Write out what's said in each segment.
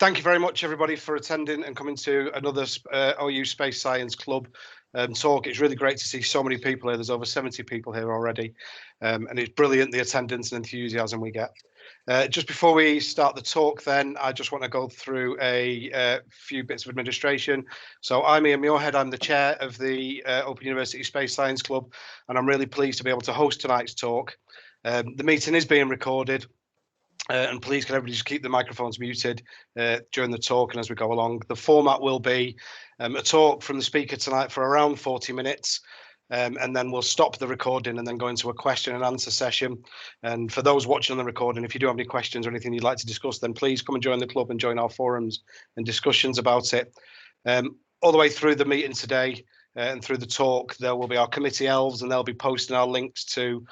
Thank you very much, everybody, for attending and coming to another OU Space Science Club talk. It's really great to see so many people here. There's over 70 people here already, and it's brilliant, the attendance and enthusiasm we get. Just before we start the talk, then, I just want to go through a few bits of administration. So I'm Ian Muirhead. I'm the chair of the Open University Space Science Club, and I'm really pleased to be able to host tonight's talk. The meeting is being recorded. And please can everybody just keep the microphones muted during the talk and as we go along. The format will be a talk from the speaker tonight for around 40 minutes, and then we'll stop the recording and then go into a question and answer session. And for those watching on the recording, if you do have any questions or anything you'd like to discuss, then please come and join the club and join our forums and discussions about it. All the way through the meeting today and through the talk, there will be our committee elves, and they'll be posting our links to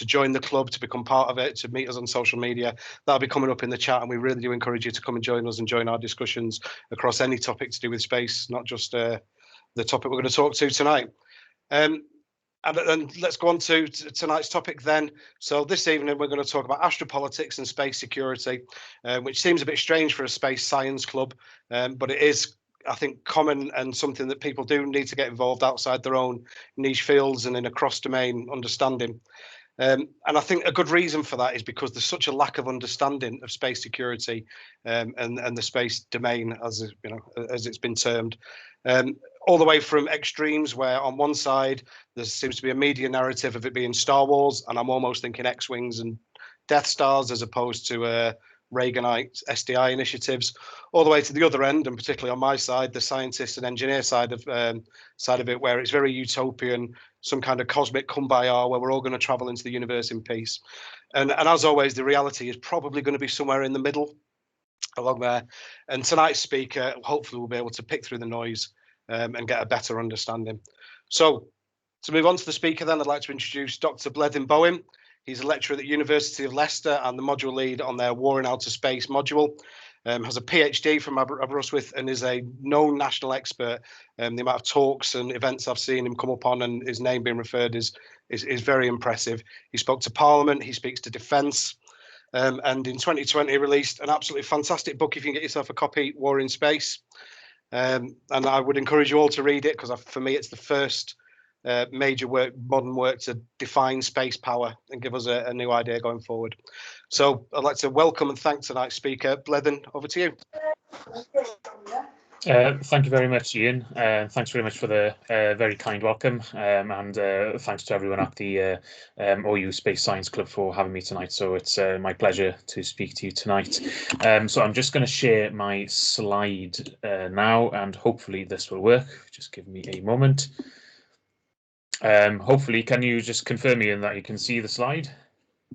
join the club, to become part of it, to meet us on social media. That'll be coming up in the chat, and we really do encourage you to come and join us and join our discussions across any topic to do with space, not just the topic we're going to talk to tonight. And let's go on to tonight's topic then. So this evening we're going to talk about astropolitics and space security, which seems a bit strange for a space science club, but it is, I think, common and something that people do need to get involved outside their own niche fields and in a cross-domain understanding. And I think a good reason for that is because there's such a lack of understanding of space security and the space domain, as you know, as it's been termed, all the way from extremes where on one side there seems to be a media narrative of it being Star Wars, and I'm almost thinking X-wings and Death Stars as opposed to Reaganite SDI initiatives, all the way to the other end, and particularly on my side, the scientist and engineer side of it, where it's very utopian, some kind of cosmic kumbaya where we're all going to travel into the universe in peace. And as always, the reality is probably going to be somewhere in the middle along there. And tonight's speaker hopefully will be able to pick through the noise and get a better understanding. So to move on to the speaker then, I'd like to introduce Dr Bleddyn Bowen. He's a lecturer at the University of Leicester and the module lead on their War in Outer Space module. Has a PhD from Aberystwyth and is a known national expert. The amount of talks and events I've seen him come up on and his name being referred is very impressive. He spoke to Parliament, he speaks to Defence, and in 2020 he released an absolutely fantastic book. If you can get yourself a copy, War in Space. And I would encourage you all to read it, because for me it's the first major modern work to define space power and give us a new idea going forward. So I'd like to welcome and thank tonight's speaker. Bleddyn, over to you. Thank you very much, Ian. Thanks very much for the very kind welcome, and thanks to everyone at the OU Space Science Club for having me tonight. So it's my pleasure to speak to you tonight. So I'm just going to share my slide now, and hopefully this will work. Just give me a moment. Hopefully, can you just confirm, Ian, that you can see the slide?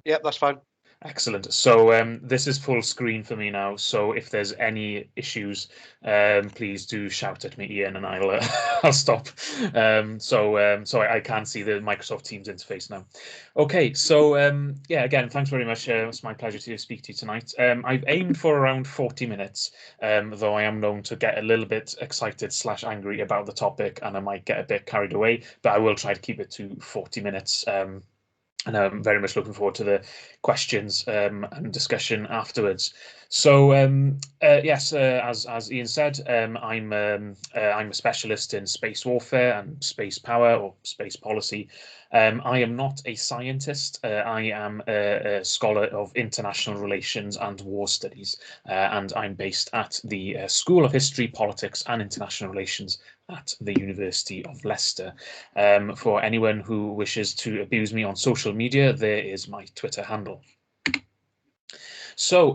Yep, that's fine. Excellent. So this is full screen for me now. So if there's any issues, please do shout at me, Ian, and I'll I'll stop. So I can see the Microsoft Teams interface now. Okay. So yeah, again, thanks very much. It's my pleasure to speak to you tonight. I've aimed for around 40 minutes, though I am known to get a little bit excited / angry about the topic, and I might get a bit carried away. But I will try to keep it to 40 minutes. And I'm very much looking forward to the questions and discussion afterwards. So yes, as Ian said, I'm a specialist in space warfare and space power, or space policy. I am not a scientist. I am a scholar of international relations and war studies, and I'm based at the School of History, Politics and International Relations at the University of Leicester. For anyone who wishes to abuse me on social media, there is my Twitter handle. So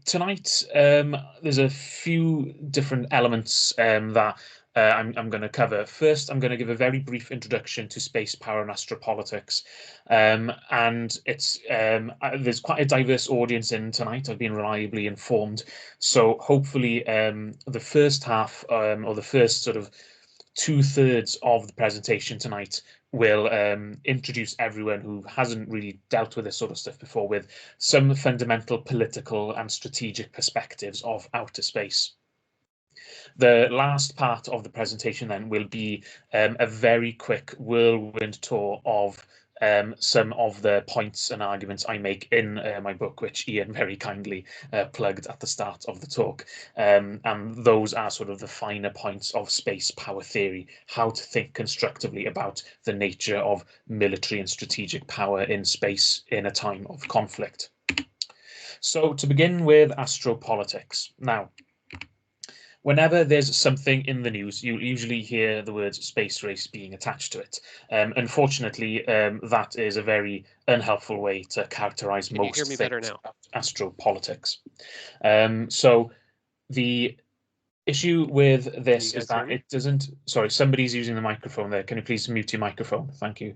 tonight there's a few different elements that I'm going to cover. First, I'm going to give a very brief introduction to space power and astropolitics, and it's there's quite a diverse audience in tonight. I've been reliably informed, so hopefully the first half or the first sort of 2/3 of the presentation tonight will introduce everyone who hasn't really dealt with this sort of stuff before with some fundamental political and strategic perspectives of outer space. The last part of the presentation then will be a very quick whirlwind tour of some of the points and arguments I make in my book, which Ian very kindly plugged at the start of the talk. And those are sort of the finer points of space power theory, how to think constructively about the nature of military and strategic power in space in a time of conflict. So to begin with astropolitics. Now, whenever there's something in the news, you usually hear the words space race being attached to it. Unfortunately, that is a very unhelpful way to characterize most things about astropolitics. So the issue with this is that it doesn't... Sorry, somebody's using the microphone there. Can you please mute your microphone? Thank you.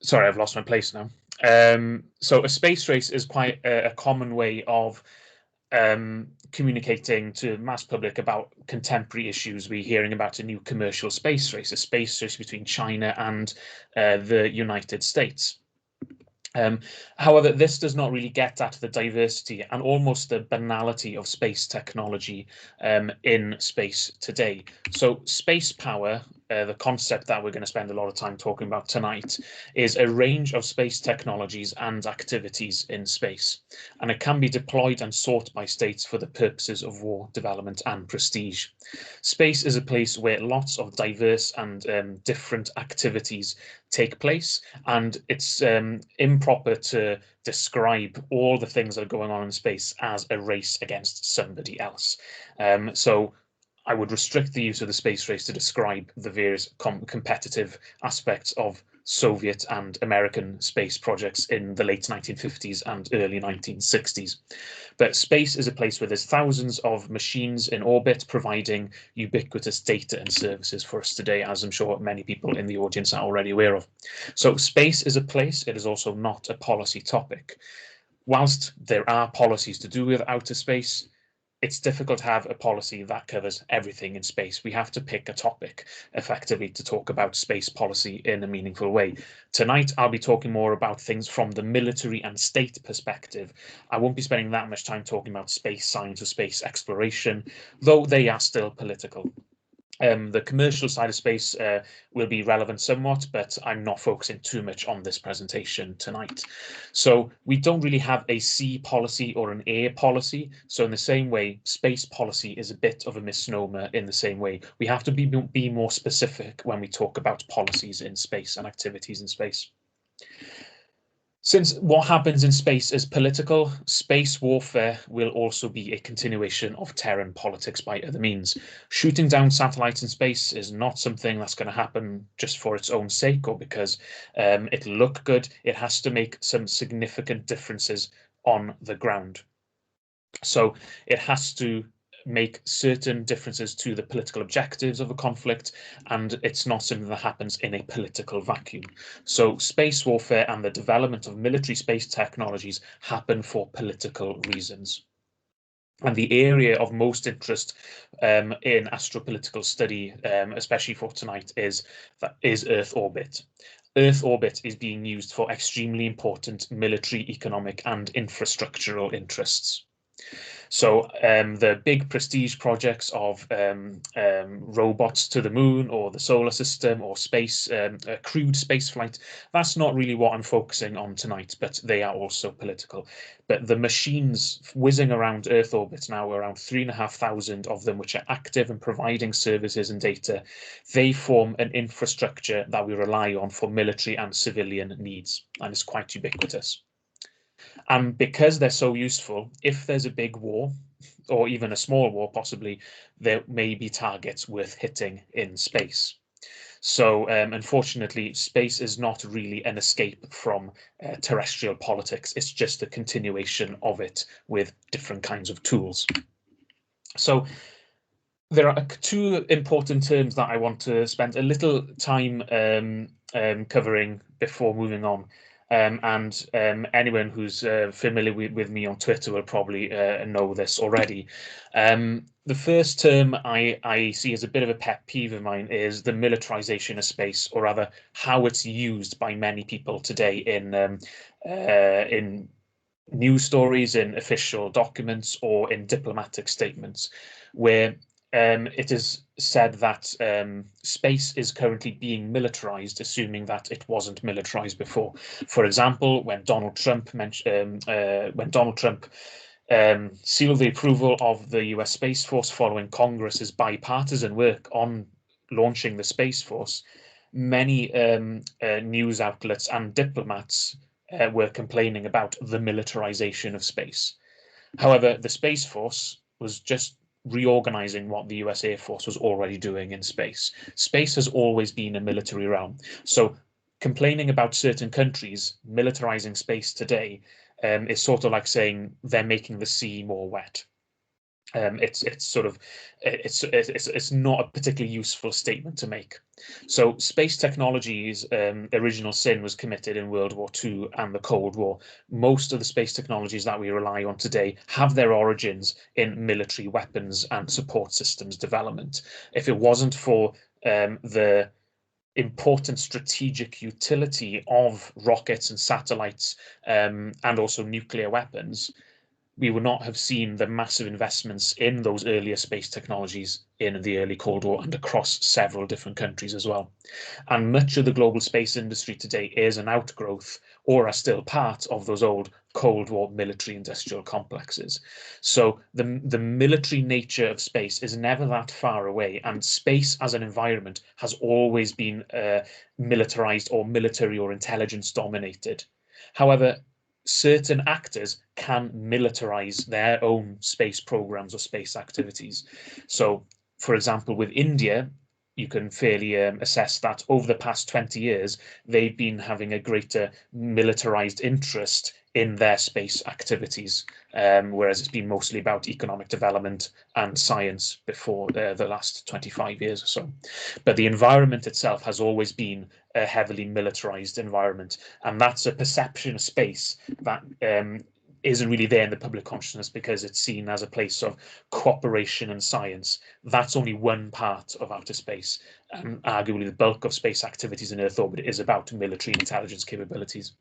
Sorry, I've lost my place now. So a space race is quite a common way of communicating to mass public about contemporary issues. We're hearing about a new commercial space race, a space race between China and the United States. However, this does not really get at the diversity and almost the banality of space technology in space today. So space power, the concept that we're going to spend a lot of time talking about tonight, is a range of space technologies and activities in space, and it can be deployed and sought by states for the purposes of war, development and prestige. Space is a place where lots of diverse and different activities take place, and it's improper to describe all the things that are going on in space as a race against somebody else. So I would restrict the use of the space race to describe the various competitive aspects of Soviet and American space projects in the late 1950s and early 1960s. But space is a place where there's thousands of machines in orbit providing ubiquitous data and services for us today, as I'm sure many people in the audience are already aware of. So space is a place, it is also not a policy topic. Whilst there are policies to do with outer space, it's difficult to have a policy that covers everything in space. We have to pick a topic effectively to talk about space policy in a meaningful way. Tonight, I'll be talking more about things from the military and state perspective. I won't be spending that much time talking about space science or space exploration, though they are still political. The commercial side of space will be relevant somewhat, but I'm not focusing too much on this presentation tonight. So we don't really have a sea policy or an air policy. So in the same way, space policy is a bit of a misnomer in the same way. We have to be more specific when we talk about policies in space and activities in space. Since what happens in space is political, space warfare will also be a continuation of Terran politics by other means. Shooting down satellites in space is not something that's going to happen just for its own sake or because it'll look good. It has to make some significant differences on the ground. So it has to make certain differences to the political objectives of a conflict, and it's not something that happens in a political vacuum. So space warfare and the development of military space technologies happen for political reasons. And the area of most interest in astropolitical study, especially for tonight, is Earth orbit. Earth orbit is being used for extremely important military, economic, and infrastructural interests. So the big prestige projects of robots to the moon or the solar system or space, crewed space flight, that's not really what I'm focusing on tonight, but they are also political. But the machines whizzing around Earth orbit now, around 3,500 of them, which are active and providing services and data, they form an infrastructure that we rely on for military and civilian needs, and it's quite ubiquitous. And because they're so useful, if there's a big war, or even a small war possibly, there may be targets worth hitting in space. So unfortunately, space is not really an escape from terrestrial politics. It's just a continuation of it with different kinds of tools. So there are two important terms that I want to spend a little time covering before moving on. Anyone who's familiar with me on Twitter will probably know this already. The first term I see as a bit of a pet peeve of mine is the militarization of space, or rather how it's used by many people today in news stories, in official documents, or in diplomatic statements, where it is said that space is currently being militarized, assuming that it wasn't militarized before. For example, when Donald Trump sealed the approval of the US Space Force following Congress's bipartisan work on launching the Space Force, many news outlets and diplomats were complaining about the militarization of space. However, the Space Force was just reorganizing what the US Air Force was already doing in space. Space has always been a military realm. So complaining about certain countries militarizing space today is sort of like saying they're making the sea more wet. It's not a particularly useful statement to make. So space technology's original sin was committed in World War II and the Cold War. Most of the space technologies that we rely on today have their origins in military weapons and support systems development. If it wasn't for the important strategic utility of rockets and satellites and also nuclear weapons, we would not have seen the massive investments in those earlier space technologies in the early Cold War and across several different countries as well. And much of the global space industry today is an outgrowth or are still part of those old Cold War military industrial complexes. So the military nature of space is never that far away, and space as an environment has always been militarized or military or intelligence dominated. However, certain actors can militarize their own space programs or space activities. So, for example, with India, you can fairly assess that over the past 20 years, they've been having a greater militarized interest in their space activities, whereas it's been mostly about economic development and science before the last 25 years or so. But the environment itself has always been a heavily militarized environment, and that's a perception of space that isn't really there in the public consciousness because it's seen as a place of cooperation and science. That's only one part of outer space, and arguably the bulk of space activities in Earth orbit is about military intelligence capabilities.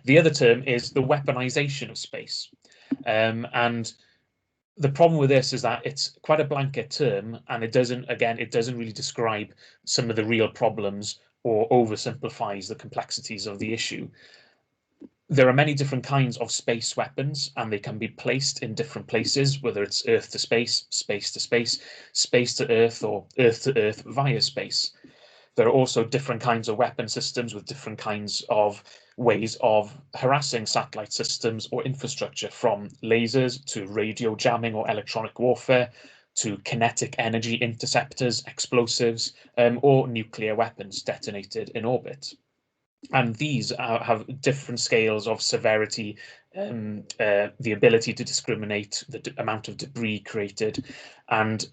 The other term is the weaponization of space. And the problem with this is that it's quite a blanket term, and it doesn't really describe some of the real problems or oversimplifies the complexities of the issue. There are many different kinds of space weapons, and they can be placed in different places, whether it's Earth to space, space to space, space to Earth, or Earth to Earth via space. There are also different kinds of weapon systems with different kinds of ways of harassing satellite systems or infrastructure, from lasers to radio jamming or electronic warfare, to kinetic energy interceptors, explosives, or nuclear weapons detonated in orbit. And these have different scales of severity, the ability to discriminate, the amount of debris created, and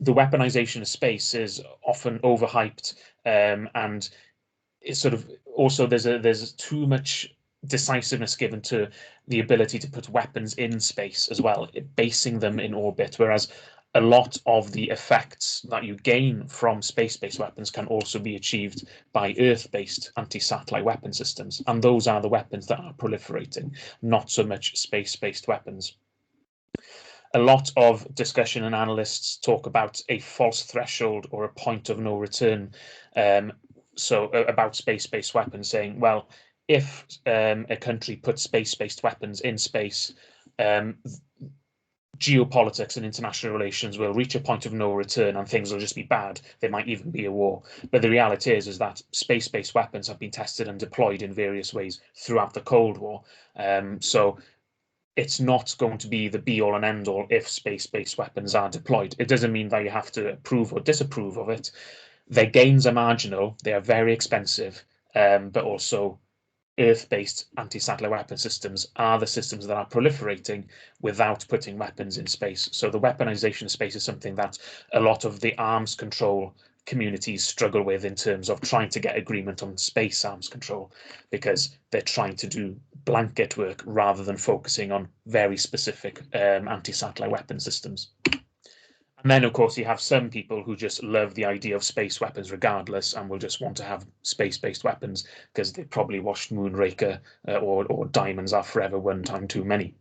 the weaponization of space is often overhyped, and it's sort of also there's too much decisiveness given to the ability to put weapons in space as well, basing them in orbit, whereas a lot of the effects that you gain from space-based weapons can also be achieved by Earth-based anti-satellite weapon systems, and those are the weapons that are proliferating, not so much space-based weapons. A lot of discussion and analysts talk about a false threshold or a point of no return. So about space-based weapons, saying, well, if a country puts space-based weapons in space, geopolitics and international relations will reach a point of no return and things will just be bad. There might even be a war. But the reality is that space-based weapons have been tested and deployed in various ways throughout the Cold War. So it's not going to be the be all and end all if space-based weapons are deployed. It doesn't mean that you have to approve or disapprove of it. Their gains are marginal, they are very expensive, but also Earth-based anti-satellite weapon systems are the systems that are proliferating without putting weapons in space. So the weaponization of space is something that a lot of the arms control communities struggle with in terms of trying to get agreement on space arms control, because they're trying to do blanket work rather than focusing on very specific anti-satellite weapon systems. And then, of course, you have some people who just love the idea of space weapons regardless and will just want to have space-based weapons because they probably watched Moonraker or Diamonds Are Forever one time too many.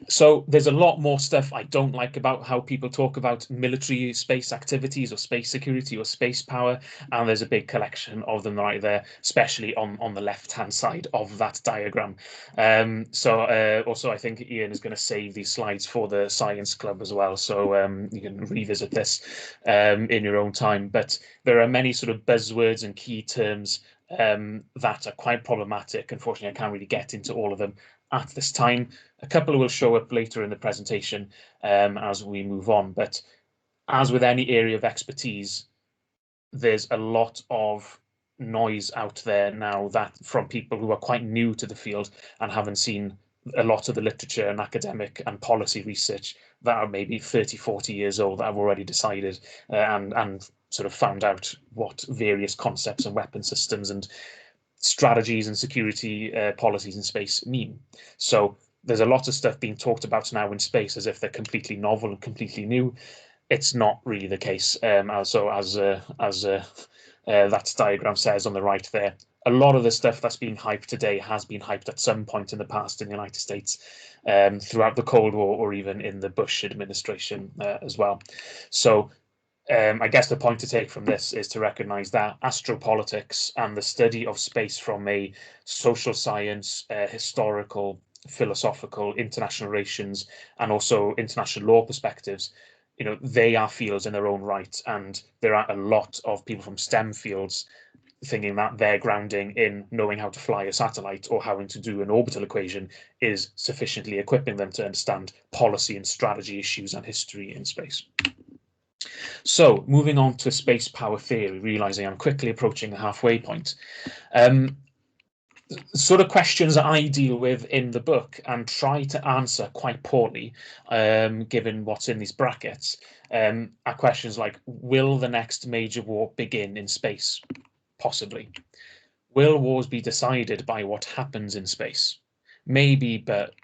So there's a lot more stuff I don't like about how people talk about military space activities or space security or space power, and there's a big collection of them right there, especially on the left-hand side of that diagram. Also, I think Ian is going to save these slides for the Science Club as well, so you can revisit this in your own time. But there are many sort of buzzwords and key terms that are quite problematic. Unfortunately, I can't really get into all of them at this time. A couple will show up later in the presentation as we move on, but as with any area of expertise, there's a lot of noise out there now that from people who are quite new to the field and haven't seen a lot of the literature and academic and policy research that are maybe 30, 40 years old that have already decided and sort of found out what various concepts and weapon systems and strategies and security policies in space mean. So there's a lot of stuff being talked about now in space as if they're completely novel and completely new. It's not really the case. Also, as that diagram says on the right there, a lot of the stuff that's being hyped today has been hyped at some point in the past in the United States, throughout the Cold War or even in the Bush administration as well. So I guess the point to take from this is to recognize that astropolitics and the study of space from a social science, historical, philosophical, international relations, and also international law perspectives, they are fields in their own right. And there are a lot of people from STEM fields thinking that their grounding in knowing how to fly a satellite or having to do an orbital equation is sufficiently equipping them to understand policy and strategy issues and history in space. So moving on to space power theory, realizing I'm quickly approaching the halfway point. Sort of questions that I deal with in the book and try to answer quite poorly, given what's in these brackets, are questions like, will the next major war begin in space? Possibly. Will wars be decided by what happens in space? Maybe, but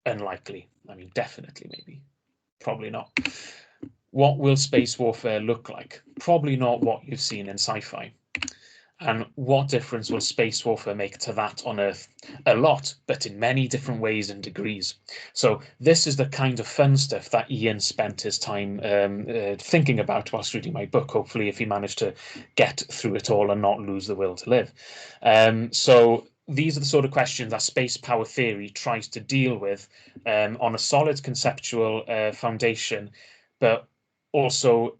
unlikely. I mean, definitely maybe. Probably not. What will space warfare look like? Probably not what you've seen in sci-fi. And what difference will space warfare make to that on Earth? A lot, but in many different ways and degrees. So this is the kind of fun stuff that Ian spent his time thinking about whilst reading my book, hopefully, if he managed to get through it all and not lose the will to live. So these are the sort of questions that space power theory tries to deal with on a solid conceptual foundation, but also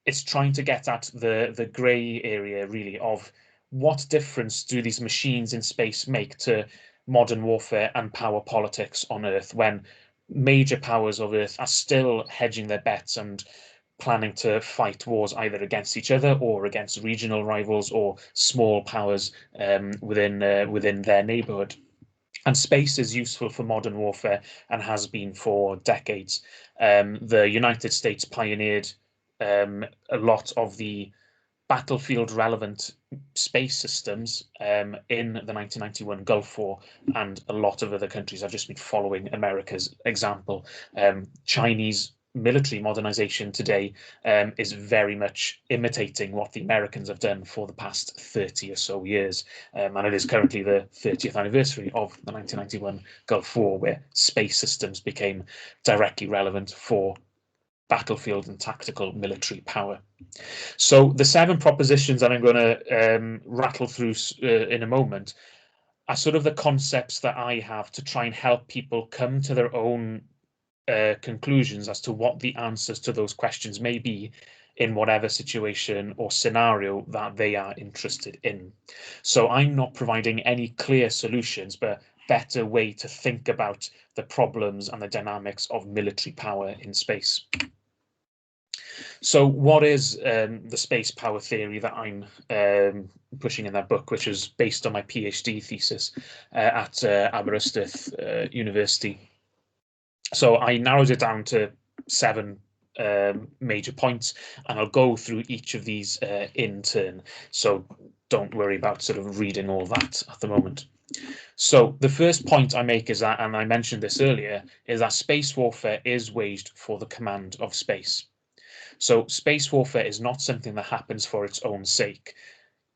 it's trying to get at the grey area, really, of what difference do these machines in space make to modern warfare and power politics on Earth when major powers of Earth are still hedging their bets and planning to fight wars either against each other or against regional rivals or small powers within their neighborhood. And space is useful for modern warfare and has been for decades. The United States pioneered a lot of the battlefield relevant space systems in the 1991 Gulf War, and a lot of other countries have just been following America's example. Chinese military modernization today is very much imitating what the Americans have done for the past 30 or so years. And it is currently the 30th anniversary of the 1991 Gulf War, where space systems became directly relevant for battlefield and tactical military power. So the 7 propositions that I'm going to rattle through in a moment are sort of the concepts that I have to try and help people come to their own conclusions as to what the answers to those questions may be in whatever situation or scenario that they are interested in. So I'm not providing any clear solutions, but better way to think about the problems and the dynamics of military power in space. So what is the space power theory that I'm pushing in that book, which is based on my PhD thesis at Aberystwyth University? So I narrowed it down to 7 major points, and I'll go through each of these in turn. So don't worry about sort of reading all that at the moment. So the first point I make is that, and I mentioned this earlier, is that space warfare is waged for the command of space. So space warfare is not something that happens for its own sake.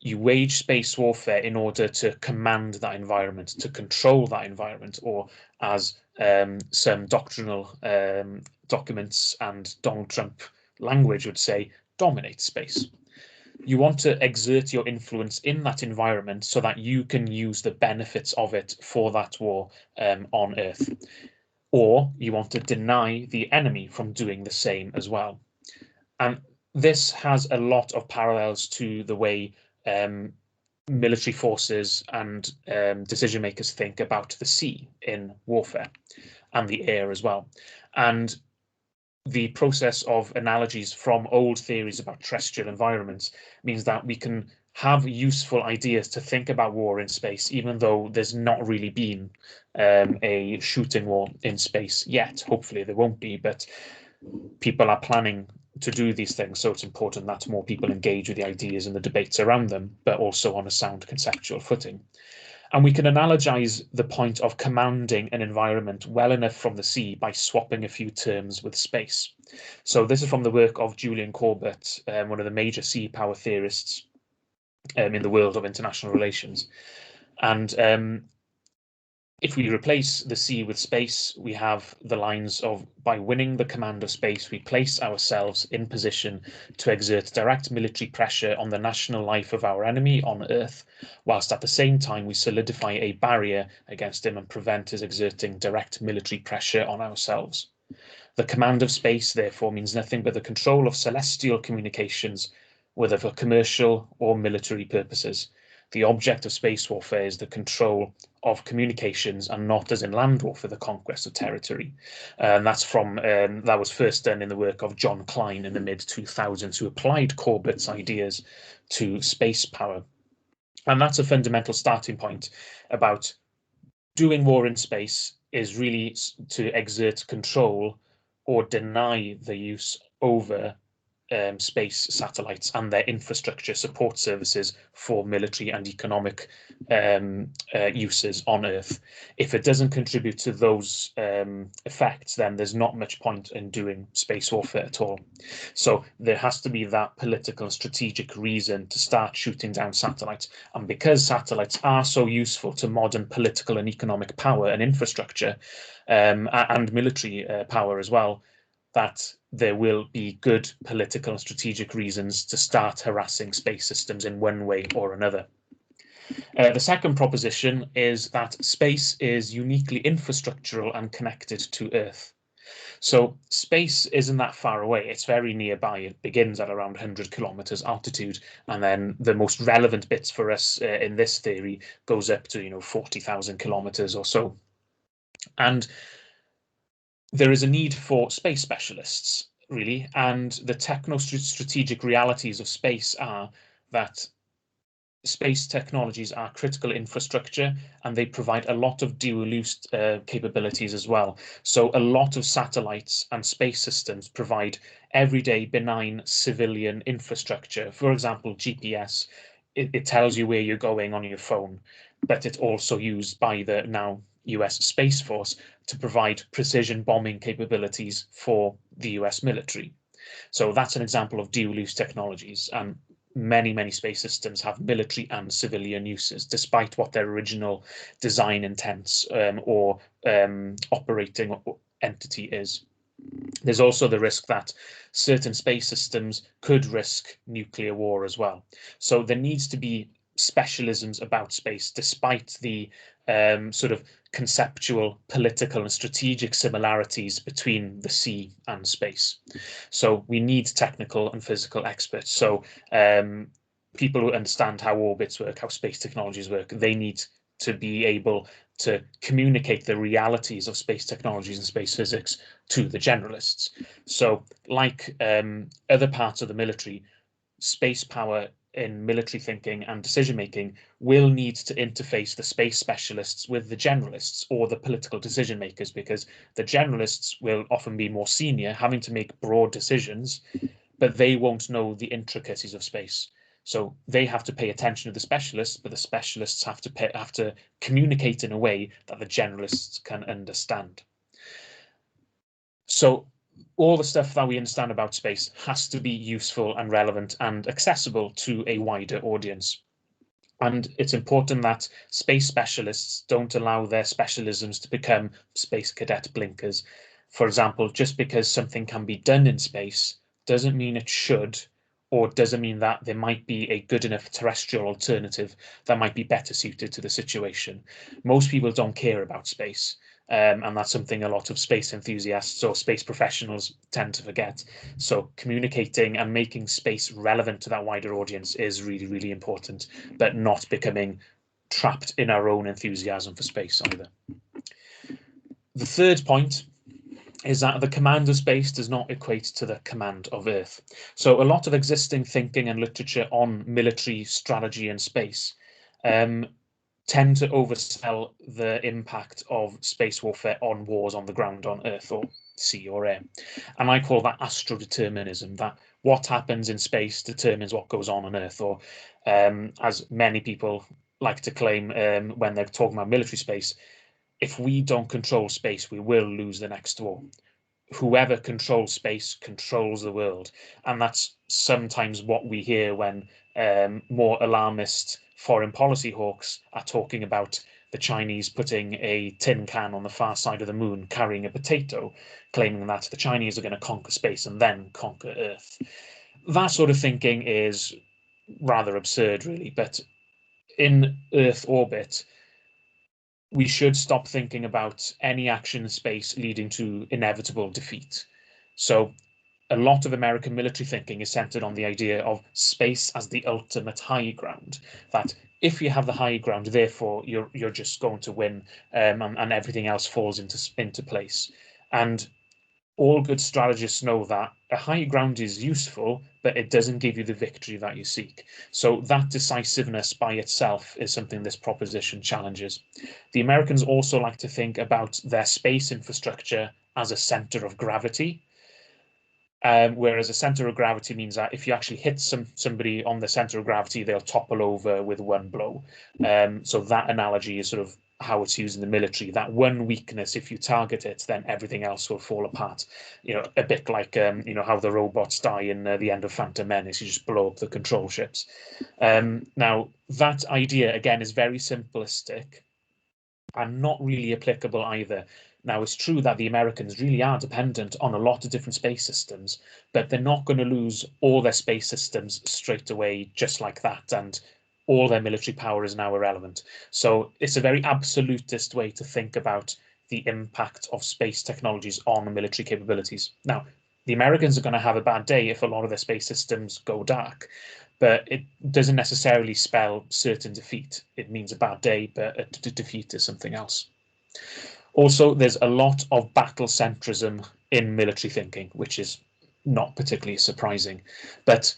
you wage space warfare in order to command that environment, to control that environment, or as some doctrinal documents and Donald Trump language would say, dominate space. You want to exert your influence in that environment so that you can use the benefits of it for that war on Earth. Or you want to deny the enemy from doing the same as well. And this has a lot of parallels to the way military forces and decision makers think about the sea in warfare, and the air as well. And the process of analogies from old theories about terrestrial environments means that we can have useful ideas to think about war in space, even though there's not really been a shooting war in space yet. Hopefully there won't be, but people are planning to do these things, so it's important that more people engage with the ideas and the debates around them, but also on a sound conceptual footing. And we can analogize the point of commanding an environment well enough from the sea by swapping a few terms with space. So this is from the work of Julian Corbett, one of the major sea power theorists in the world of international relations. And if we replace the sea with space, we have the lines of, by winning the command of space, we place ourselves in position to exert direct military pressure on the national life of our enemy on Earth, whilst at the same time we solidify a barrier against him and prevent his exerting direct military pressure on ourselves. The command of space, therefore, means nothing but the control of celestial communications, whether for commercial or military purposes. The object of space warfare is the control of communications, and not, as in land warfare, the conquest of territory. And that's from that was first done in the work of John Klein in the mid-2000s, who applied Corbett's ideas to space power. And that's a fundamental starting point about doing war in space is really to exert control or deny the use over space satellites and their infrastructure support services for military and economic uses on Earth. If it doesn't contribute to those effects, then there's not much point in doing space warfare at all. So there has to be that political and strategic reason to start shooting down satellites. And because satellites are so useful to modern political and economic power and infrastructure, and military power as well, that there will be good political and strategic reasons to start harassing space systems in one way or another. The second proposition is that space is uniquely infrastructural and connected to Earth. So space isn't that far away. It's very nearby. It begins at around 100 kilometers altitude, and then the most relevant bits for us in this theory goes up to 40,000 kilometers or so. And there is a need for space specialists, really, and the techno-strategic realities of space are that space technologies are critical infrastructure, and they provide a lot of dual-use capabilities as well. So a lot of satellites and space systems provide everyday benign civilian infrastructure. For example, GPS, it tells you where you're going on your phone, but it's also used by the now US Space Force to provide precision bombing capabilities for the US military. So that's an example of dual-use technologies, and many space systems have military and civilian uses, despite what their original design intents or operating entity is. There's also the risk that certain space systems could risk nuclear war as well. So there needs to be specialisms about space, despite the sort of conceptual, political, and strategic similarities between the sea and space. So we need technical and physical experts. So people who understand how orbits work, how space technologies work, they need to be able to communicate the realities of space technologies and space physics to the generalists. So like other parts of the military, space power in military thinking and decision making will need to interface the space specialists with the generalists or the political decision makers, because the generalists will often be more senior, having to make broad decisions, but they won't know the intricacies of space. So they have to pay attention to the specialists, but the specialists have to communicate in a way that the generalists can understand. So all the stuff that we understand about space has to be useful and relevant and accessible to a wider audience. And it's important that space specialists don't allow their specialisms to become space cadet blinkers. For example, just because something can be done in space doesn't mean it should, or doesn't mean that there might be a good enough terrestrial alternative that might be better suited to the situation. Most people don't care about space. And that's something a lot of space enthusiasts or space professionals tend to forget. So communicating and making space relevant to that wider audience is really, really important, but not becoming trapped in our own enthusiasm for space either. The third point is that the command of space does not equate to the command of Earth. So a lot of existing thinking and literature on military strategy in space tend to oversell the impact of space warfare on wars on the ground, on Earth or sea or air. And I call that astrodeterminism, that what happens in space determines what goes on Earth, or as many people like to claim when they're talking about military space, if we don't control space, we will lose the next war. Whoever controls space controls the world. And that's sometimes what we hear when more alarmist foreign policy hawks are talking about the Chinese putting a tin can on the far side of the moon carrying a potato, claiming that the Chinese are going to conquer space and then conquer Earth. That sort of thinking is rather absurd, really. But in Earth orbit, we should stop thinking about any action in space leading to inevitable defeat. So a lot of American military thinking is centered on the idea of space as the ultimate high ground, that if you have the high ground, therefore you're just going to win, and everything else falls into place. And all good strategists know that a high ground is useful, but it doesn't give you the victory that you seek. So that decisiveness by itself is something this proposition challenges. The Americans also like to think about their space infrastructure as a center of gravity. Whereas a center of gravity means that if you actually hit somebody on the center of gravity, they'll topple over with one blow. So that analogy is sort of how it's used in the military. That one weakness, if you target it, then everything else will fall apart. A bit like how the robots die in the end of Phantom Menace. You just blow up the control ships. Now that idea again is very simplistic and not really applicable either. Now, it's true that the Americans really are dependent on a lot of different space systems, but they're not going to lose all their space systems straight away just like that, and all their military power is now irrelevant. So it's a very absolutist way to think about the impact of space technologies on military capabilities. Now, the Americans are going to have a bad day if a lot of their space systems go dark, but it doesn't necessarily spell certain defeat. It means a bad day, but a defeat is something else. Also, there's a lot of battle centrism in military thinking, which is not particularly surprising. But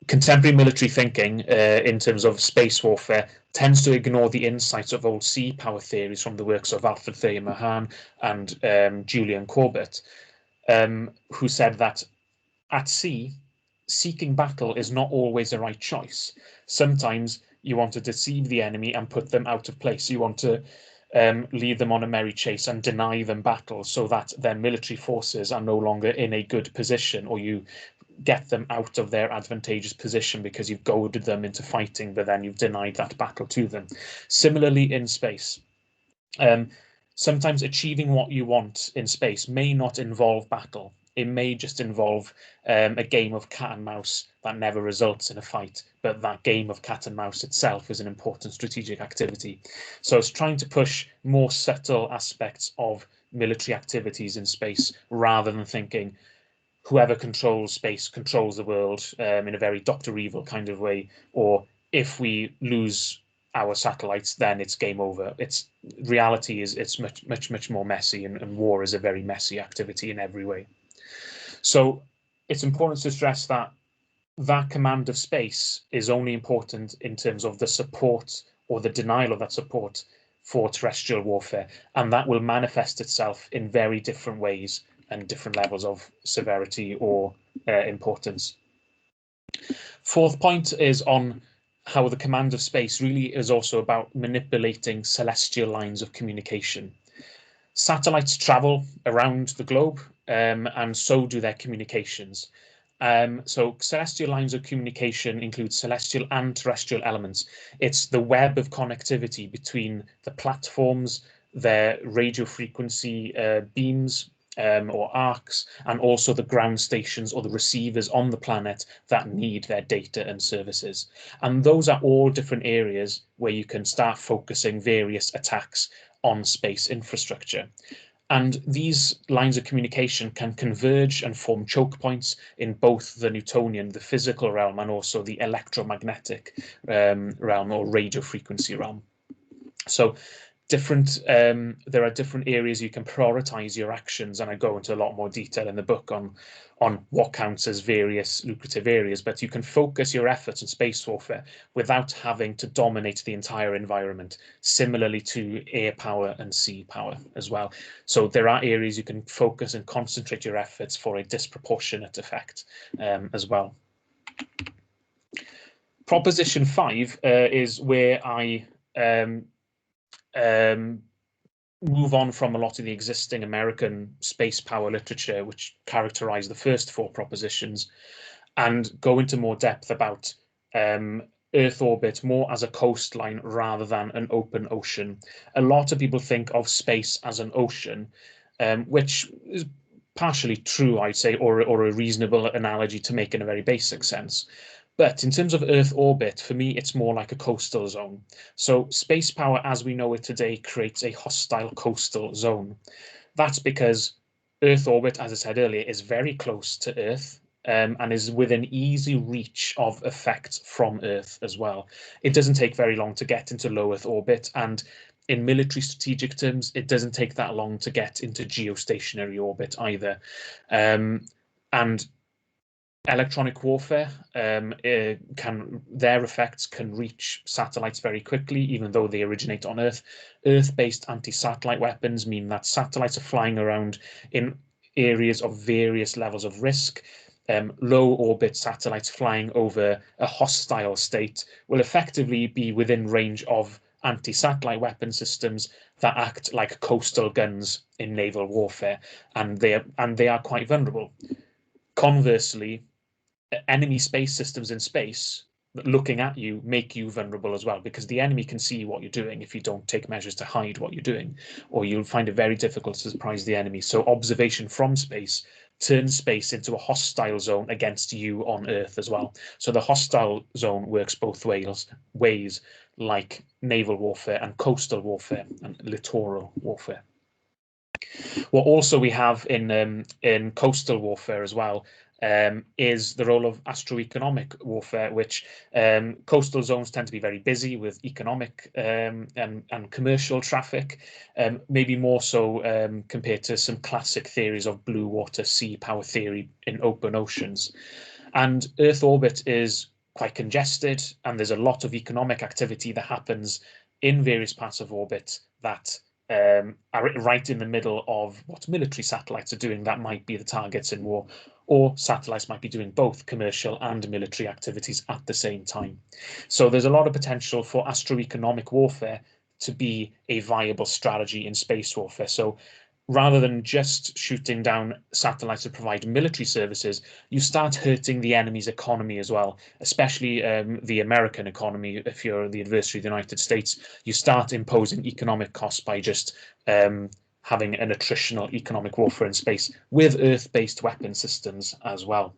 contemporary military thinking, in terms of space warfare, tends to ignore the insights of old sea power theories from the works of Alfred Thayer Mahan and Julian Corbett, who said that at sea, seeking battle is not always the right choice. Sometimes you want to deceive the enemy and put them out of place. You want to lead them on a merry chase and deny them battle so that their military forces are no longer in a good position, or you get them out of their advantageous position because you've goaded them into fighting, but then you've denied that battle to them. Similarly, in space, sometimes achieving what you want in space may not involve battle. It may just involve a game of cat and mouse that never results in a fight, but that game of cat and mouse itself is an important strategic activity. So it's trying to push more subtle aspects of military activities in space rather than thinking whoever controls space controls the world, in a very Dr. Evil kind of way, or if we lose our satellites, then it's game over. It's reality is it's much more messy, and war is a very messy activity in every way. So it's important to stress that that command of space is only important in terms of the support or the denial of that support for terrestrial warfare, and that will manifest itself in very different ways and different levels of severity or importance. Fourth point is on how the command of space really is also about manipulating celestial lines of communication. Satellites travel around the globe, and so do their communications. So celestial lines of communication include celestial and terrestrial elements. It's the web of connectivity between the platforms, their radio frequency beams or arcs, and also the ground stations or the receivers on the planet that need their data and services. And those are all different areas where you can start focusing various attacks on space infrastructure. And these lines of communication can converge and form choke points in both the Newtonian, the physical realm, and also the electromagnetic realm or radio frequency realm. So there are different areas you can prioritize your actions, and I go into a lot more detail in the book on what counts as various lucrative areas, but you can focus your efforts in space warfare without having to dominate the entire environment, similarly to air power and sea power as well. So there are areas you can focus and concentrate your efforts for a disproportionate effect as well. Proposition 5 is where I move on from a lot of the existing American space power literature, which characterized the first 4 propositions, and go into more depth about Earth orbit more as a coastline rather than an open ocean. A lot of people think of space as an ocean, which is partially true, I'd say, or a reasonable analogy to make in a very basic sense. But in terms of Earth orbit, for me, it's more like a coastal zone. So space power as we know it today creates a hostile coastal zone. That's because Earth orbit, as I said earlier, is very close to Earth and is within easy reach of effect from Earth as well. It doesn't take very long to get into low Earth orbit, and in military strategic terms, it doesn't take that long to get into geostationary orbit either. And electronic warfare their effects can reach satellites very quickly, even though they originate on Earth. Earth-based anti-satellite weapons mean that satellites are flying around in areas of various levels of risk. Low orbit satellites flying over a hostile state will effectively be within range of anti-satellite weapon systems that act like coastal guns in naval warfare, and they are quite vulnerable. Conversely, enemy space systems in space looking at you make you vulnerable as well, because the enemy can see what you're doing if you don't take measures to hide what you're doing, or you'll find it very difficult to surprise the enemy. So observation from space turns space into a hostile zone against you on Earth as well. So the hostile zone works both ways, like naval warfare and coastal warfare and littoral warfare. What also we have in coastal warfare as well is the role of astroeconomic warfare, which coastal zones tend to be very busy with economic and commercial traffic, maybe more so compared to some classic theories of blue water sea power theory in open oceans. And Earth orbit is quite congested, and there's a lot of economic activity that happens in various parts of orbit that are right in the middle of what military satellites are doing that might be the targets in war, or satellites might be doing both commercial and military activities at the same time. So there's a lot of potential for astroeconomic warfare to be a viable strategy in space warfare. So rather than just shooting down satellites that provide military services, you start hurting the enemy's economy as well, especially the American economy. If you're the University of the United States, you start imposing economic costs by just having an attritional economic warfare in space with Earth-based weapon systems as well.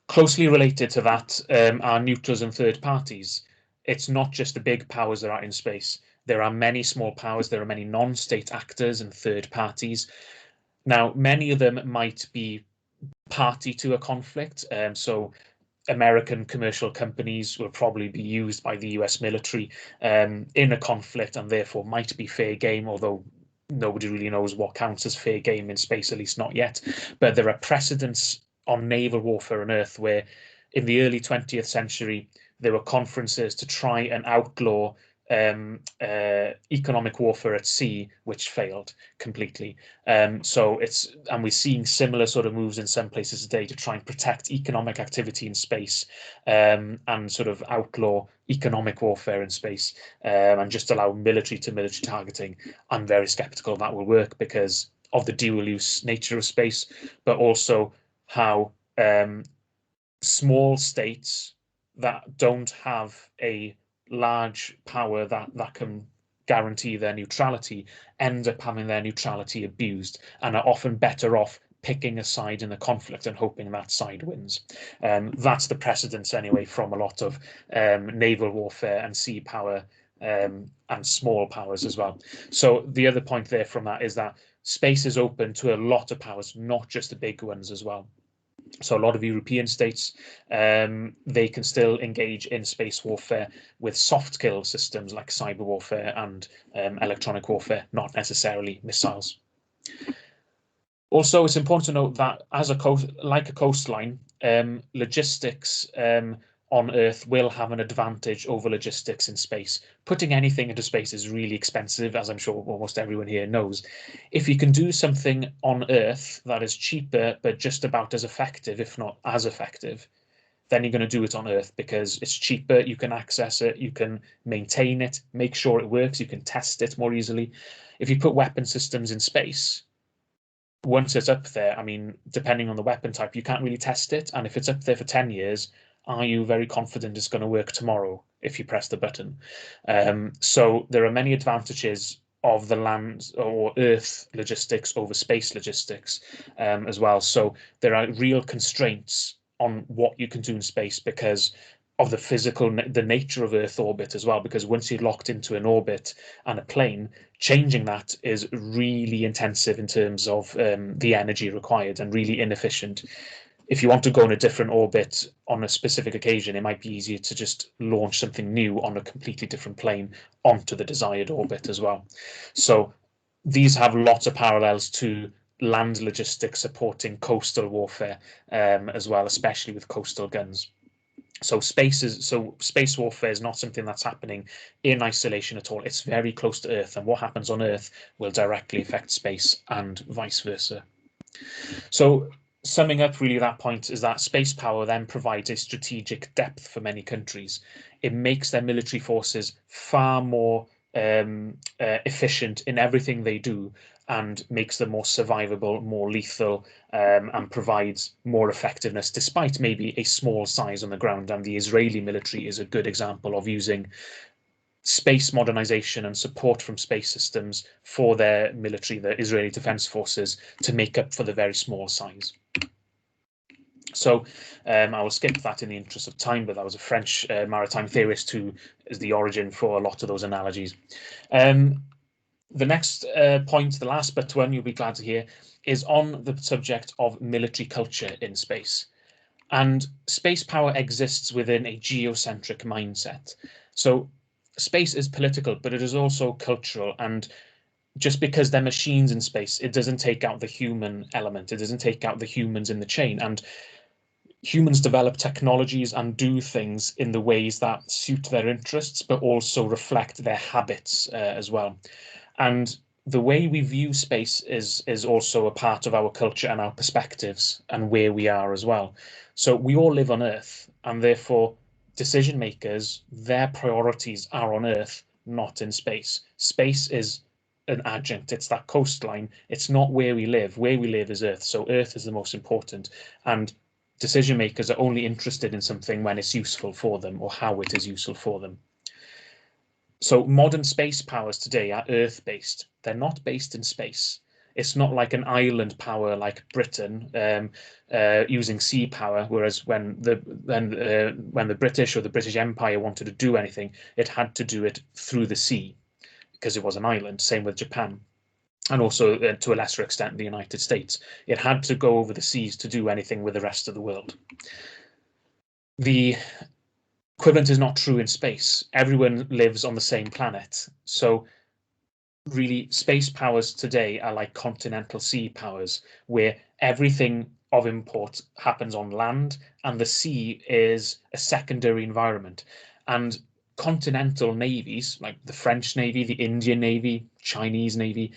Closely related to that are neutrals and third parties. It's not just the big powers that are in space. There are many small powers, there are many non-state actors and third parties. Now, many of them might be party to a conflict. So American commercial companies will probably be used by the US military in a conflict, and therefore might be fair game, although nobody really knows what counts as fair game in space, at least not yet. But there are precedents on naval warfare on Earth where in the early 20th century, there were conferences to try and outlaw economic warfare at sea, which failed completely. And we're seeing similar sort of moves in some places today to try and protect economic activity in space and sort of outlaw economic warfare in space and just allow military to military targeting. I'm very skeptical that will work because of the dual use nature of space, but also how small states that don't have a large power that can guarantee their neutrality end up having their neutrality abused and are often better off picking a side in the conflict and hoping that side wins. That's the precedence anyway from a lot of naval warfare and sea power and small powers as well. So the other point there from that is that space is open to a lot of powers, not just the big ones as well. So a lot of European states, they can still engage in space warfare with soft kill systems like cyber warfare and electronic warfare, not necessarily missiles. Also, it's important to note that as a coastline, logistics on Earth will have an advantage over logistics in space. Putting anything into space is really expensive, as I'm sure almost everyone here knows. If you can do something on Earth that is cheaper, but just about as effective, if not as effective, then you're going to do it on Earth because it's cheaper, you can access it, you can maintain it, make sure it works, you can test it more easily. If you put weapon systems in space, once it's up there, I mean, depending on the weapon type, you can't really test it. And if it's up there for 10 years, are you very confident it's going to work tomorrow if you press the button? So there are many advantages of the land or Earth logistics over space logistics as well. So there are real constraints on what you can do in space because of the nature of Earth orbit as well, because once you're locked into an orbit and a plane, changing that is really intensive in terms of the energy required and really inefficient. If you want to go in a different orbit on a specific occasion, it might be easier to just launch something new on a completely different plane onto the desired orbit as well. So these have lots of parallels to land logistics supporting coastal warfare as well, especially with coastal guns. So space warfare is not something that's happening in isolation at all. It's very close to Earth, and what happens on Earth will directly affect space and vice versa. So summing up really that point is that space power then provides a strategic depth for many countries. It makes their military forces far more efficient in everything they do and makes them more survivable, more lethal, and provides more effectiveness despite maybe a small size on the ground. And the Israeli military is a good example of using space modernization and support from space systems for their military, the Israeli Defense Forces, to make up for the very small size. So I will skip that in the interest of time, but that was a French maritime theorist who is the origin for a lot of those analogies. The next point, the last but one you'll be glad to hear, is on the subject of military culture in space. And space power exists within a geocentric mindset. So space is political, but it is also cultural. And just because they're machines in space, it doesn't take out the human element. It doesn't take out the humans in the chain. And humans develop technologies and do things in the ways that suit their interests, but also reflect their habits as well. And the way we view space is also a part of our culture and our perspectives and where we are as well. So we all live on Earth, and therefore decision makers, their priorities are on Earth, not in space. Space is an adjunct, it's that coastline, it's not where we live. Where we live is Earth, so Earth is the most important. And decision makers are only interested in something when it's useful for them or how it is useful for them. So modern space powers today are Earth-based. They're not based in space. It's not like an island power like Britain using sea power. Whereas when the British or the British Empire wanted to do anything, it had to do it through the sea because it was an island. Same with Japan, and also to a lesser extent the United States. It had to go over the seas to do anything with the rest of the world. The equivalent is not true in space. Everyone lives on the same planet. So really, space powers today are like continental sea powers, where everything of import happens on land and the sea is a secondary environment. And continental navies, like the French Navy, the Indian Navy, Chinese Navy,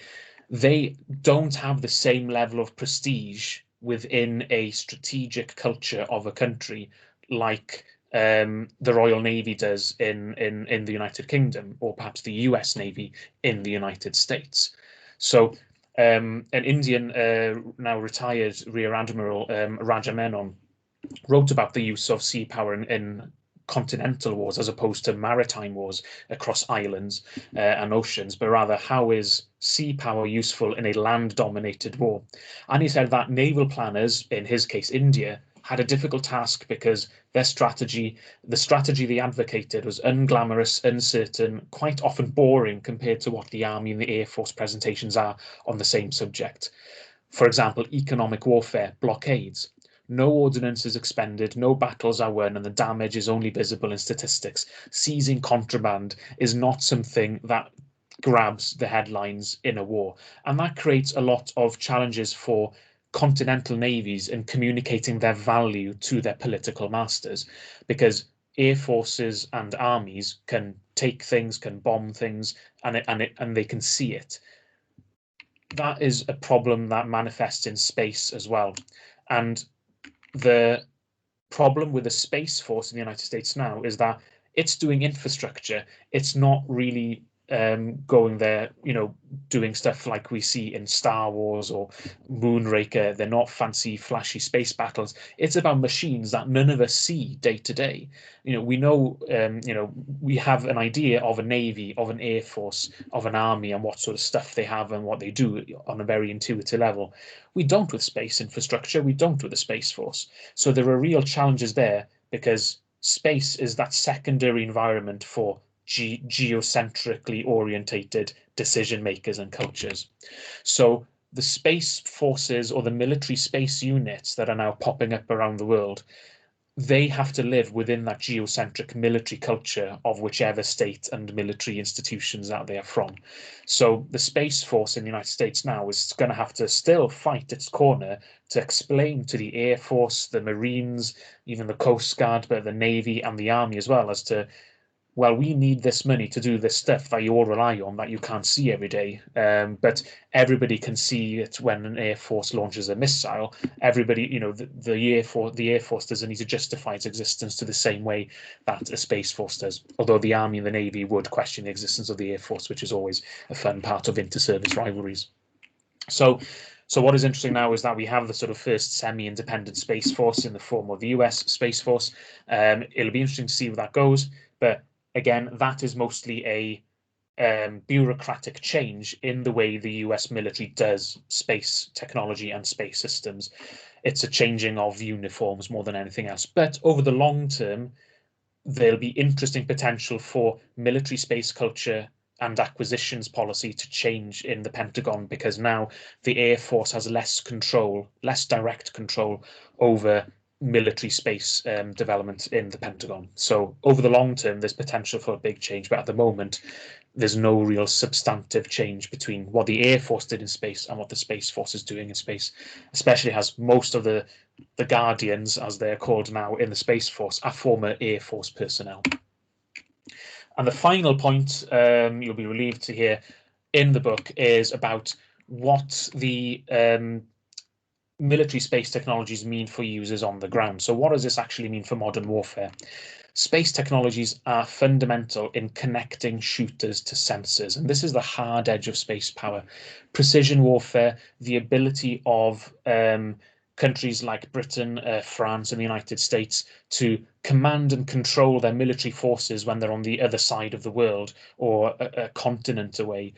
they don't have the same level of prestige within a strategic culture of a country like the Royal Navy does in the United Kingdom, or perhaps the US Navy in the United States. So an Indian now retired Rear Admiral Raja Menon wrote about the use of sea power in continental wars as opposed to maritime wars across islands and oceans, but rather how is sea power useful in a land-dominated war? And he said that naval planners, in his case India, had a difficult task because the strategy they advocated was unglamorous, uncertain, quite often boring compared to what the Army and the Air Force presentations are on the same subject. For example, economic warfare, blockades. No ordnance is expended, no battles are won, and the damage is only visible in statistics. Seizing contraband is not something that grabs the headlines in a war. And that creates a lot of challenges for continental navies in communicating their value to their political masters, because air forces and armies can take things, can bomb things, and they can see it. That is a problem that manifests in space as well. And the problem with the Space Force in the United States now is that it's doing infrastructure. It's not really going there, doing stuff like we see in Star Wars or Moonraker. They're not fancy, flashy space battles. It's about machines that none of us see day to day. We know, we have an idea of a navy, of an air force, of an army, and what sort of stuff they have and what they do on a very intuitive level. We don't with space infrastructure. We don't with the Space Force. So there are real challenges there because space is that secondary environment for geocentrically orientated decision makers and cultures. So the space forces or the military space units that are now popping up around the world, they have to live within that geocentric military culture of whichever state and military institutions that they are from. So the Space Force in the United States now is going to have to still fight its corner to explain to the Air Force, the Marines, even the Coast Guard, but the Navy and the Army as well, as to, well, we need this money to do this stuff that you all rely on that you can't see every day. But everybody can see it when an Air Force launches a missile. Everybody, the Air Force doesn't need to justify its existence to the same way that a Space Force does. Although the Army and the Navy would question the existence of the Air Force, which is always a fun part of inter-service rivalries. So what is interesting now is that we have the sort of first semi-independent Space Force in the form of the US Space Force. It'll be interesting to see where that goes, but again, that is mostly a bureaucratic change in the way the US military does space technology and space systems. It's a changing of uniforms more than anything else. But over the long term, there'll be interesting potential for military space culture and acquisitions policy to change in the Pentagon, because now the Air Force has less control, less direct control over military space development in the Pentagon. So over the long term, there's potential for a big change, but at the moment, there's no real substantive change between what the Air Force did in space and what the Space Force is doing in space, especially as most of the Guardians, as they're called now in the Space Force, are former Air Force personnel. And the final point you'll be relieved to hear in the book is about what the military space technologies mean for users on the ground. So what does this actually mean for modern warfare? Space technologies are fundamental in connecting shooters to sensors, and this is the hard edge of space power. Precision warfare, the ability of countries like Britain, France, and the United States to command and control their military forces when they're on the other side of the world or a continent away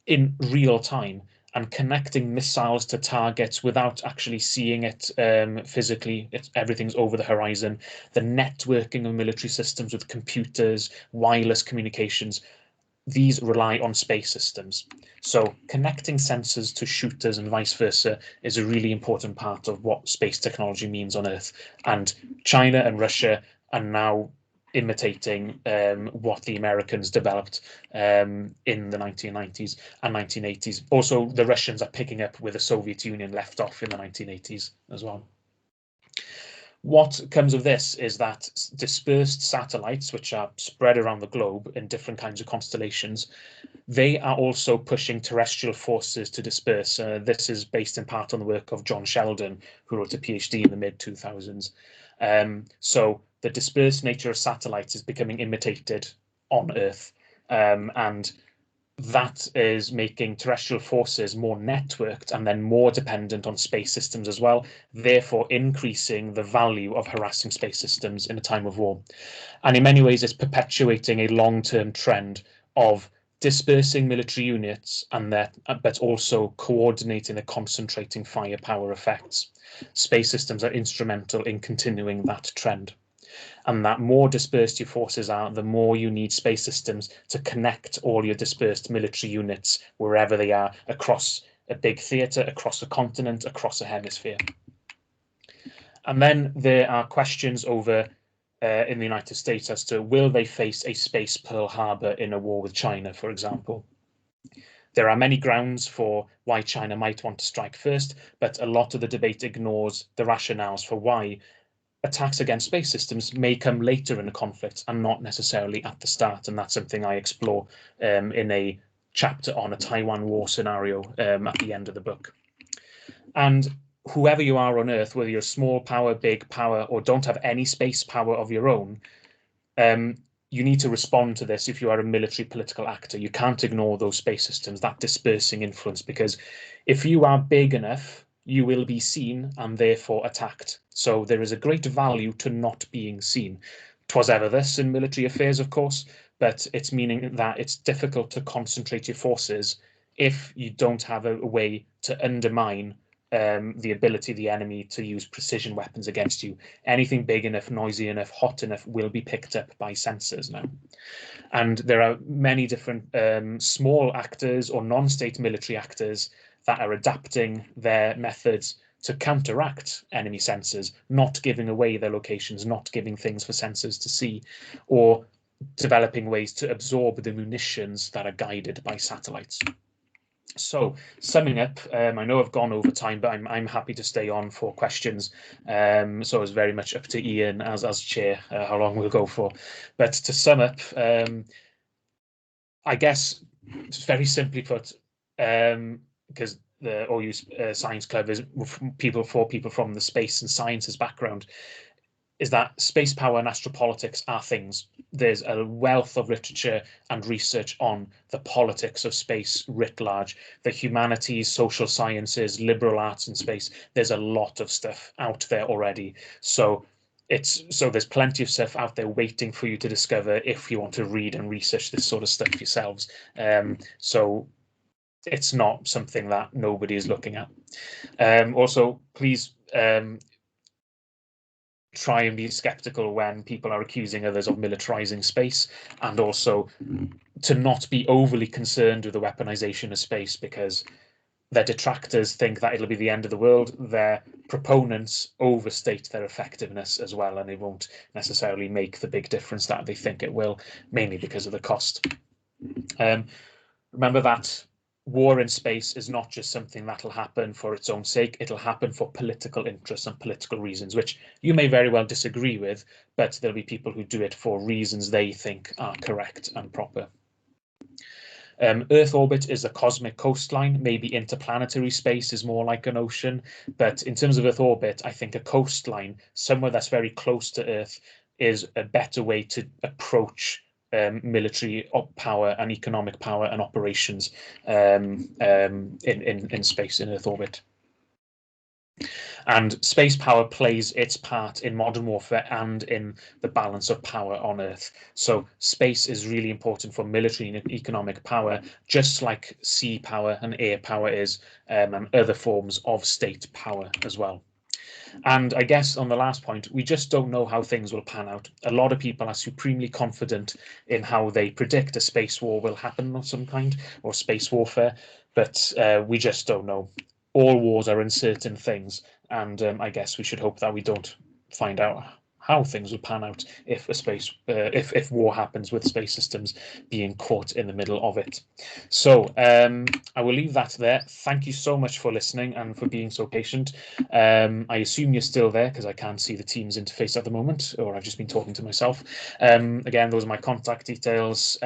in real time, and connecting missiles to targets without actually seeing it physically. Everything's over the horizon. The networking of military systems with computers, wireless communications, these rely on space systems. So connecting sensors to shooters and vice versa is a really important part of what space technology means on Earth. And China and Russia are now imitating what the Americans developed in the 1990s and 1980s. Also, the Russians are picking up where the Soviet Union left off in the 1980s as well. What comes of this is that dispersed satellites, which are spread around the globe in different kinds of constellations, they are also pushing terrestrial forces to disperse. This is based in part on the work of John Sheldon, who wrote a PhD in the mid-2000s. So the dispersed nature of satellites is becoming imitated on Earth. And that is making terrestrial forces more networked and then more dependent on space systems as well, therefore increasing the value of harassing space systems in a time of war. And in many ways, it's perpetuating a long-term trend of dispersing military units but also coordinating and concentrating firepower effects. Space systems are instrumental in continuing that trend. And that more dispersed your forces are, the more you need space systems to connect all your dispersed military units wherever they are across a big theatre, across a continent, across a hemisphere. And then there are questions over in the United States as to will they face a space Pearl Harbor in a war with China, for example. There are many grounds for why China might want to strike first, but a lot of the debate ignores the rationales for why attacks against space systems may come later in a conflict and not necessarily at the start. And that's something I explore in a chapter on a Taiwan war scenario at the end of the book. And whoever you are on Earth, whether you're small power, big power, or don't have any space power of your own, you need to respond to this if you are a military political actor. You can't ignore those space systems, that dispersing influence, because if you are big enough, you will be seen and therefore attacked. So there is a great value to not being seen. 'Twas ever thus in military affairs, of course, but it's meaning that it's difficult to concentrate your forces if you don't have a way to undermine the ability of the enemy to use precision weapons against you. Anything big enough, noisy enough, hot enough will be picked up by sensors now. And there are many different small actors or non-state military actors that are adapting their methods to counteract enemy sensors, not giving away their locations, not giving things for sensors to see, or developing ways to absorb the munitions that are guided by satellites. So, summing up, I know I've gone over time, but I'm happy to stay on for questions. So it's very much up to Ian as chair how long we'll go for. But to sum up, I guess very simply put, because the OU Science Club is for people from the space and sciences background, is that space power and astropolitics are things. There's a wealth of literature and research on the politics of space writ large, the humanities, social sciences, liberal arts in space. There's a lot of stuff out there already. So there's plenty of stuff out there waiting for you to discover if you want to read and research this sort of stuff yourselves. So it's not something that nobody is looking at. Also, please try and be skeptical when people are accusing others of militarizing space, and also to not be overly concerned with the weaponization of space, because their detractors think that it'll be the end of the world. Their proponents overstate their effectiveness as well, and it won't necessarily make the big difference that they think it will, mainly because of the cost. Remember that war in space is not just something that'll happen for its own sake. It'll happen for political interests and political reasons, which you may very well disagree with, but there'll be people who do it for reasons they think are correct and proper. Earth orbit is a cosmic coastline. Maybe interplanetary space is more like an ocean, but in terms of Earth orbit, I think a coastline, somewhere that's very close to Earth, is a better way to approach military power and economic power and operations in space, in Earth orbit. And space power plays its part in modern warfare and in the balance of power on Earth. So space is really important for military and economic power, just like sea power and air power is, and other forms of state power as well. And I guess on the last point, we just don't know how things will pan out. A lot of people are supremely confident in how they predict a space war will happen of some kind, or space warfare, but we just don't know. All wars are uncertain things, and I guess we should hope that we don't find out how things will pan out if if war happens with space systems being caught in the middle of it. So I will leave that there. Thank you so much for listening and for being so patient. I assume you're still there because I can't see the Teams interface at the moment, or I've just been talking to myself. Again, those are my contact details,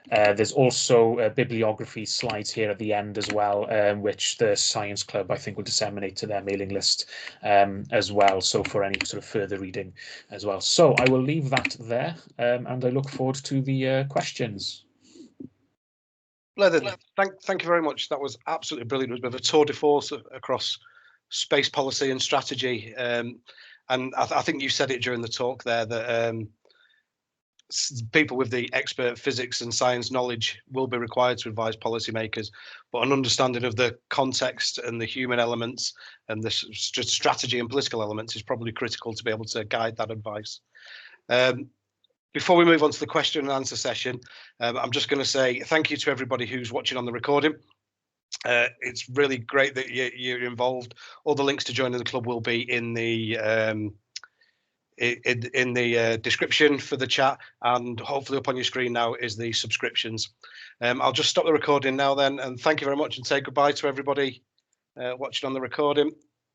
there's also bibliography slides here at the end as well, which the Science Club, I think, will disseminate to their mailing list as well, so for any sort of further reading as well. So I will leave that there, and I look forward to the questions. Bleddyn, thank you very much. That was absolutely brilliant. It was a bit of a tour de force across space policy and strategy. And I think you said it during the talk there that people with the expert physics and science knowledge will be required to advise policymakers, but an understanding of the context and the human elements and the strategy and political elements is probably critical to be able to guide that advice. Before we move on to the question and answer session, I'm just going to say thank you to everybody who's watching on the recording. It's really great that you're involved. All the links to joining the club will be in the description for the chat, and hopefully up on your screen now is the subscriptions. I'll just stop the recording now then, and thank you very much and say goodbye to everybody watching on the recording.